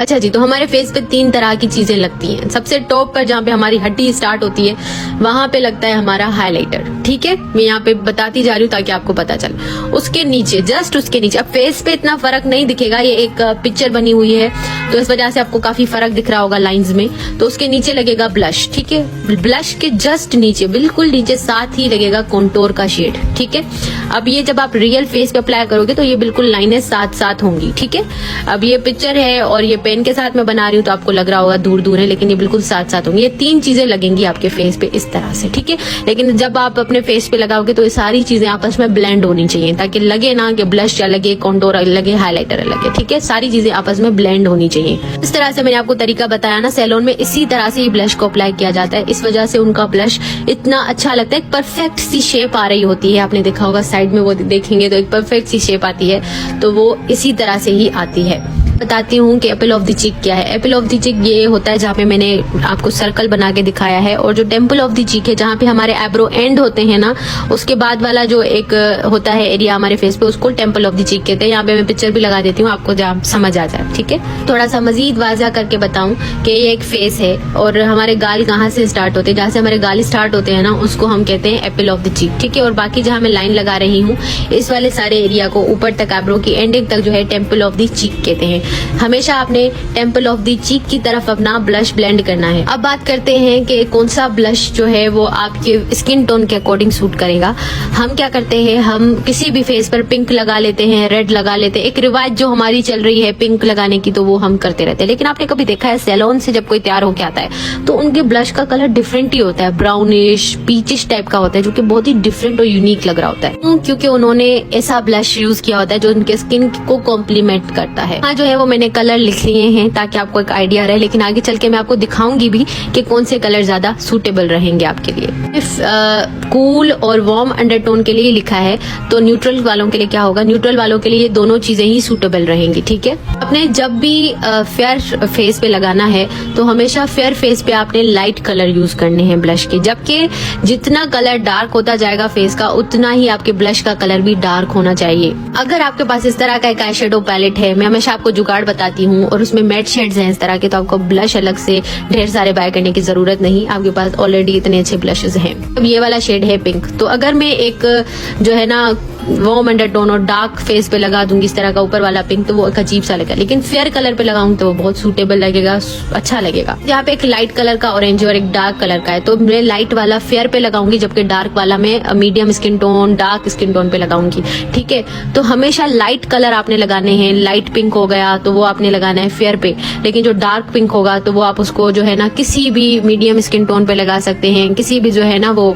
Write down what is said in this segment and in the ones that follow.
अच्छा जी, तो हमारे फेस पे 3 तरह की चीजें लगती हैं। सबसे टॉप पर जहाँ पे हमारी हड्डी स्टार्ट होती है वहां पे लगता है हमारा हाइलाइटर। ठीक है, मैं यहाँ पे बताती जा रही हूँ ताकि आपको पता चले। उसके नीचे, जस्ट उसके नीचे, अब फेस पे इतना फर्क नहीं दिखेगा, ये एक पिक्चर बनी हुई है तो इस वजह से आपको काफी फर्क दिख रहा होगा लाइंस में। तो उसके नीचे लगेगा ब्लश। ठीक है, ब्लश के जस्ट नीचे, बिल्कुल नीचे, साथ ही लगेगा कॉन्टोर का शेड। ठीक है, अब ये जब आप रियल फेस पे अप्लाई करोगे तो ये बिल्कुल लाइनें साथ साथ होंगी। ठीक है, अब ये पिक्चर है और ये पेन के साथ मैं बना रही हूँ तो आपको लग रहा होगा दूर दूर है, लेकिन ये बिल्कुल साथ साथ होंगी। ये 3 चीजें लगेंगी आपके फेस पे इस तरह से। ठीक है, लेकिन जब आप अपने फेस पे लगाओगे तो ये सारी चीजें आपस में ब्लेंड होनी चाहिए, ताकि लगे ना कि ब्लश अलग, कॉन्टोर अलग, हाइलाइटर अलग है। ठीक है, सारी चीजें आपस में ब्लेंड होनी चाहिए। इस तरह से मैंने आपको तरीका बताया ना, सैलून में इसी तरह से ये ब्लश को अप्लाई किया जाता है। इस वजह से उनका ब्लश इतना अच्छा लगता है, परफेक्ट सी शेप आ रही होती है। आपने देखा होगा साइड में वो देखेंगे तो एक परफेक्ट सी शेप आती है, तो वो इसी तरह से ही आती है। बताती हूँ कि एप्पल ऑफ द चीक क्या है। एप्पल ऑफ द चीक ये होता है जहाँ पे मैंने आपको सर्कल बना के दिखाया है, और जो टेम्पल ऑफ द चीक है जहाँ पे हमारे एब्रो एंड होते हैं ना, उसके बाद वाला जो एक होता है एरिया हमारे फेस पे, उसको टेम्पल ऑफ द चीक कहते हैं। यहाँ पे मैं पिक्चर भी लगा देती हूँ आपको जहाँ समझ आ जाए। ठीक है, थोड़ा सा मजीद वाज़ा करके बताऊं कि ये एक फेस है और हमारे गाल कहाँ से स्टार्ट होते हैं, जहाँ से हमारे गाल स्टार्ट होते हैं ना, उसको हम कहते हैं एप्पल ऑफ द चीक। ठीक है, और बाकी जहाँ मैं लाइन लगा रही हूँ इस वाले सारे एरिया को ऊपर तक एब्रो की एंडिंग तक जो है टेम्पल ऑफ द चीक कहते हैं। हमेशा आपने टेम्पल ऑफ द चीक की तरफ अपना ब्लश ब्लेंड करना है। अब बात करते हैं कि कौन सा ब्लश जो है वो आपके स्किन टोन के अकॉर्डिंग सूट करेगा। हम क्या करते हैं, हम किसी भी फेस पर पिंक लगा लेते हैं, रेड लगा लेते हैं। एक रिवाज जो हमारी चल रही है पिंक लगाने की, तो वो हम करते रहते हैं। लेकिन आपने कभी देखा है सैलून से जब कोई तैयार होके आता है तो उनके ब्लश का कलर डिफरेंट ही होता है, ब्राउनिश पीचिश टाइप का होता है, जो कि बहुत ही डिफरेंट और यूनिक लग रहा होता है, क्योंकि उन्होंने ऐसा ब्लश यूज किया होता है जो उनके स्किन को कॉम्प्लीमेंट करता है। हाँ, जो है वो मैंने कलर लिख लिए हैं ताकि आपको एक आइडिया रहे, लेकिन आगे चल के मैं आपको दिखाऊंगी भी कि कौन से कलर ज्यादा सूटेबल रहेंगे आपके लिए। कूल और वार्म अंडरटोन के लिए लिखा है, तो न्यूट्रल वालों के लिए क्या होगा, न्यूट्रल वालों के लिए ये दोनों चीजें ही सूटेबल रहेंगी। ठीक है, आपने जब भी फेयर फेस पे लगाना है तो हमेशा फेयर फेस पे आपने लाइट कलर यूज करने हैं ब्लश के, जबकि जितना कलर डार्क होता जाएगा फेस का उतना ही आपके ब्लश का कलर भी डार्क होना चाहिए। अगर आपके पास इस तरह का एक आई शेडो पैलेट है, मैं हमेशा आपको जुगाड़ बताती हूँ, और उसमें मैट शेड्स हैं इस तरह के, तो आपको ब्लश अलग से ढेर सारे बाय करने की जरूरत नहीं, आपके पास ऑलरेडी इतने अच्छे ब्लशेस हैं। अब ये वाला शेड है पिंक, तो अगर मैं एक जो है ना वार्म अंडरटोन और डार्क फेस पे लगा दूंगी इस तरह का ऊपर वाला पिंक, तो वो एक अजीब सा लगेगा, लेकिन फेयर कलर पे लगाऊंगी तो वो बहुत सूटेबल लगेगा, अच्छा लगेगा। यहाँ पे एक लाइट कलर का ऑरेंज और एक डार्क कलर का है, तो मैं लाइट वाला फेयर पे लगाऊंगी, जबकि डार्क वाला मैं medium skin tone, dark skin tone पे लगाऊंगी। ठीक है, तो हमेशा लाइट कलर आपने लगाने हैं। लाइट पिंक हो गया तो वो आपने लगाना है फेयर पे, लेकिन जो डार्क पिंक होगा तो वो आप उसको जो है ना किसी भी मीडियम स्किन टोन पे लगा सकते हैं, किसी भी जो है ना वो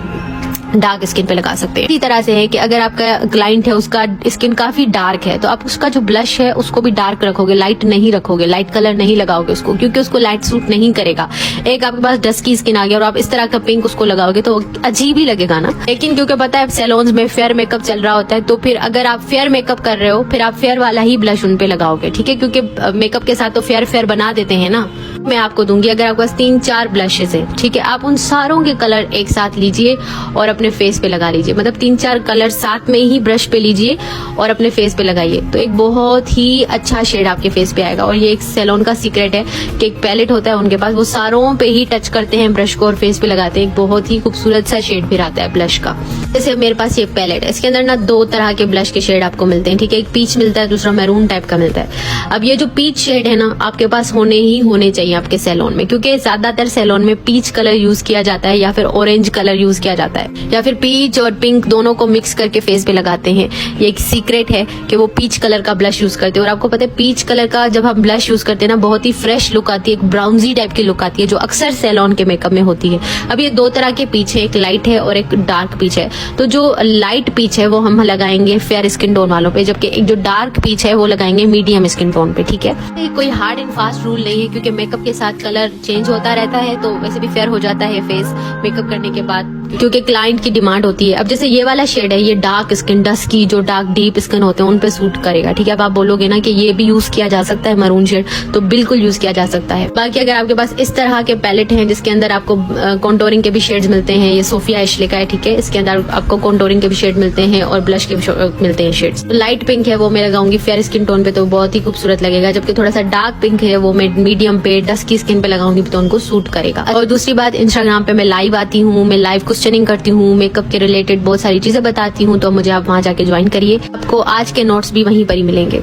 डार्क स्किन पे लगा सकते हैं। इसी तरह से है कि अगर आपका क्लाइंट है उसका स्किन काफी डार्क है तो आप उसका जो ब्लश है उसको भी डार्क रखोगे, लाइट नहीं रखोगे, लाइट कलर नहीं लगाओगे उसको, क्योंकि उसको लाइट सूट नहीं करेगा। एक आपके पास डस्की स्किन आ गया और आप इस तरह का पिंक उसको लगाओगे तो अजीब ही लगेगा ना। लेकिन क्योंकि पता है सैलून्स में फेयर मेकअप चल रहा होता है, तो फिर अगर आप फेयर मेकअप कर रहे हो फिर आप फेयर वाला ही ब्लश उन पे लगाओगे। ठीक है, क्योंकि मेकअप के साथ तो फेयर फेयर बना देते हैं ना। मैं आपको दूंगी, अगर आपके पास 3-4 ब्लशेस है, ठीक है, आप उन सारों के कलर एक साथ लीजिए और अपने फेस पे लगा लीजिए। मतलब 3-4 कलर साथ में ही ब्रश पे लीजिए और अपने फेस पे लगाइए, तो एक बहुत ही अच्छा शेड आपके फेस पे आएगा। और ये एक सैलून का सीक्रेट है कि एक पैलेट होता है उनके पास, वो सारों पे ही टच करते हैं ब्रश को और फेस पे लगाते हैं, एक बहुत ही खूबसूरत सा शेड फिर आता है ब्लश का। जैसे मेरे पास ये पैलेट है, इसके अंदर ना 2 तरह के ब्लश के शेड आपको मिलते हैं। ठीक है, एक पीच मिलता है, दूसरा मैरून टाइप का मिलता है। अब ये जो पीच शेड है ना आपके पास होने चाहिए आपके सैलून में, क्योंकि ज्यादातर सैलून में पीच कलर यूज किया जाता है या फिर ऑरेंज कलर यूज किया जाता है, या फिर पीच और पिंक दोनों को मिक्स करके फेस पे लगाते हैं। ये एक सीक्रेट है कि वो पीच कलर का ब्लश यूज करते हैं। और आपको पता है पीच कलर का जब हम ब्लश यूज करते हैं ना बहुत ही फ्रेश लुक आती है, एक ब्राउनजी टाइप की लुक आती है, जो अक्सर सैलून के मेकअप में होती है। अब ये 2 तरह के पीच है, एक लाइट है और एक डार्क पीच है। तो जो लाइट पीच है वो हम लगाएंगे फेयर स्किन टोन वालों पे, जबकि एक जो डार्क पीच है वो लगाएंगे मीडियम स्किन टोन पे। ठीक है, कोई हार्ड एंड फास्ट रूल नहीं है, क्योंकि मेकअप के साथ कलर चेंज होता रहता है, तो वैसे भी फेयर हो जाता है फेस मेकअप करने के बाद। क्योंकि क्लाइंट की डिमांड होती है। अब जैसे ये वाला शेड है, ये डार्क स्किन, डस्की, जो डार्क डीप स्किन होते हैं उन पे सूट करेगा। ठीक है, अब आप बोलोगे ना कि ये भी यूज किया जा सकता है मरून शेड, तो बिल्कुल यूज किया जा सकता है। बाकी अगर आपके पास इस तरह के पैलेट हैं जिसके अंदर आपको कॉन्टोरिंग के भी शेड्स मिलते हैं, ये सोफिया एशले का है। ठीक है, इसके अंदर आपको कॉन्टोरिंग के भी शेड मिलते हैं और ब्लश के भी मिलते हैं शेड्स। तो लाइट पिंक है वो मैं लगाऊंगी फेयर स्किन टोन पे, तो बहुत ही खूबसूरत लगेगा। जबकि थोड़ा सा डार्क पिंक है वो मैं मीडियम पे डस्की स्किन पे लगाऊंगी तो उनको सूट करेगा। और दूसरी बात, इंस्टाग्राम पे मैं लाइव आती हूँ, मैं लाइव क्वेश्चनिंग करती हूँ, मेकअप के रिलेटेड बहुत सारी चीजें बताती हूँ, तो मुझे आप वहां जाके ज्वाइन करिए। आपको आज के नोट्स भी वहीं पर ही मिलेंगे।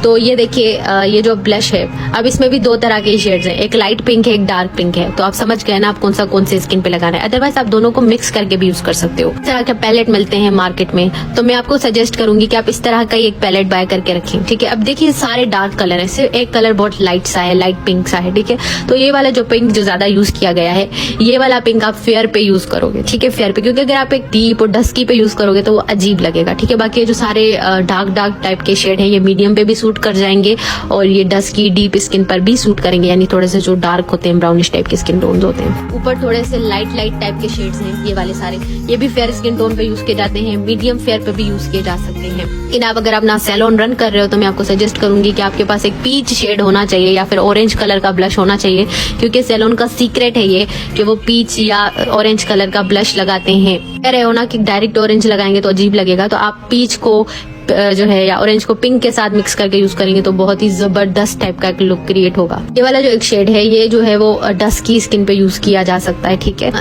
तो ये देखिए, ये जो ब्लश है, अब इसमें भी दो तरह के शेड्स हैं, एक लाइट पिंक है, एक डार्क पिंक है। तो आप समझ गए ना आप कौन से स्किन पे लगाना है। अदरवाइज आप दोनों को मिक्स करके भी यूज कर सकते हो। इस तरह के पैलेट मिलते हैं मार्केट में, तो मैं आपको सजेस्ट करूंगी कि आप इस तरह का एक पैलेट बाय करके रखें। ठीक है, अब देखिए सारे डार्क कलर है, सिर्फ एक कलर बहुत लाइट सा है, लाइट पिंक सा है। ठीक है, तो ये वाला जो पिंक जो ज्यादा यूज किया गया है, ये वाला पिंक आप फेयर पे यूज करोगे। ठीक है, फेयर पे, क्योंकि अगर आप एक डीप और डस्की पे यूज करोगे तो वो अजीब लगेगा। ठीक है, बाकी जो सारे डार्क टाइप के शेड है, ये मीडियम पे भी सूट कर जाएंगे और ये डस्की डीप स्किन पर भी सूट करेंगे, यानी थोड़े से जो डार्क होते हैं, ब्राउनिश टाइप के स्किन टोन होते हैं। ऊपर थोड़े से लाइट टाइप के शेड्स हैं, ये वाले सारे, ये भी फेयर स्किन टोन पे यूज किए जाते हैं, मीडियम फेयर पे भी यूज किए जा सकते हैं। लेकिन आप अगर अपना सैलून रन कर रहे हो तो मैं आपको सजेस्ट करूंगी कि आपके पास एक पीच शेड होना चाहिए या फिर ऑरेंज कलर का ब्लश होना चाहिए, क्योंकि सैलून का सीक्रेट है ये कि वो पीच या ऑरेंज कलर का ब्लश लगाते हैं। कह रहे हो ना कि डायरेक्ट ऑरेंज लगाएंगे तो अजीब लगेगा, तो आप पीच को जो है या ऑरेंज को पिंक के साथ मिक्स करके यूज करेंगे तो बहुत ही जबरदस्त टाइप का एक लुक क्रिएट होगा। ये वाला जो एक शेड है, ये जो है वो डस्की स्किन पे यूज किया जा सकता है। ठीक है,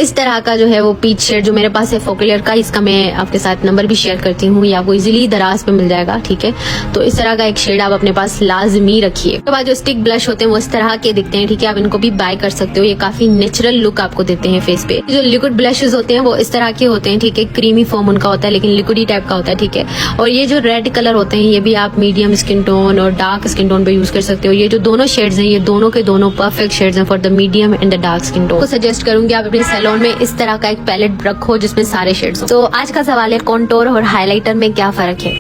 इस तरह का जो है वो पीच शेड जो मेरे पास है फोकलियर का, इसका मैं आपके साथ नंबर भी शेयर करती हूँ, या आपको इजीली दराज पे मिल जाएगा। ठीक है, तो इस तरह का एक शेड आप अपने पास लाजमी रखिए। उसके बाद जो स्टिक ब्लश होते हैं वो इस तरह के दिखते हैं। ठीक है, आप इनको भी बाय कर सकते हो, ये काफी नेचुरल लुक आपको देते हैं फेस पे। जो लिक्विड ब्लशेस होते हैं वो इस तरह के होते हैं। ठीक है, क्रीमी फॉर्म उनका होता है लेकिन लिक्विडी टाइप का होता है। ठीक है, और ये जो रेड कलर होते हैं ये भी आप मीडियम स्किन टोन और डार्क स्किन टोन पे यूज कर सकते हो। ये जो दोनों शेड्स हैं, ये दोनों के दोनों परफेक्ट शेड्स हैं for the medium and the dark skin tone. तो सजेस्ट करूंगी आप अपने सैलून में इस तरह का एक पैलेट रखो जिसमें सारे शेड्स हो। तो आज का सवाल है, कॉन्टोर और हाइलाइटर में क्या फर्क है?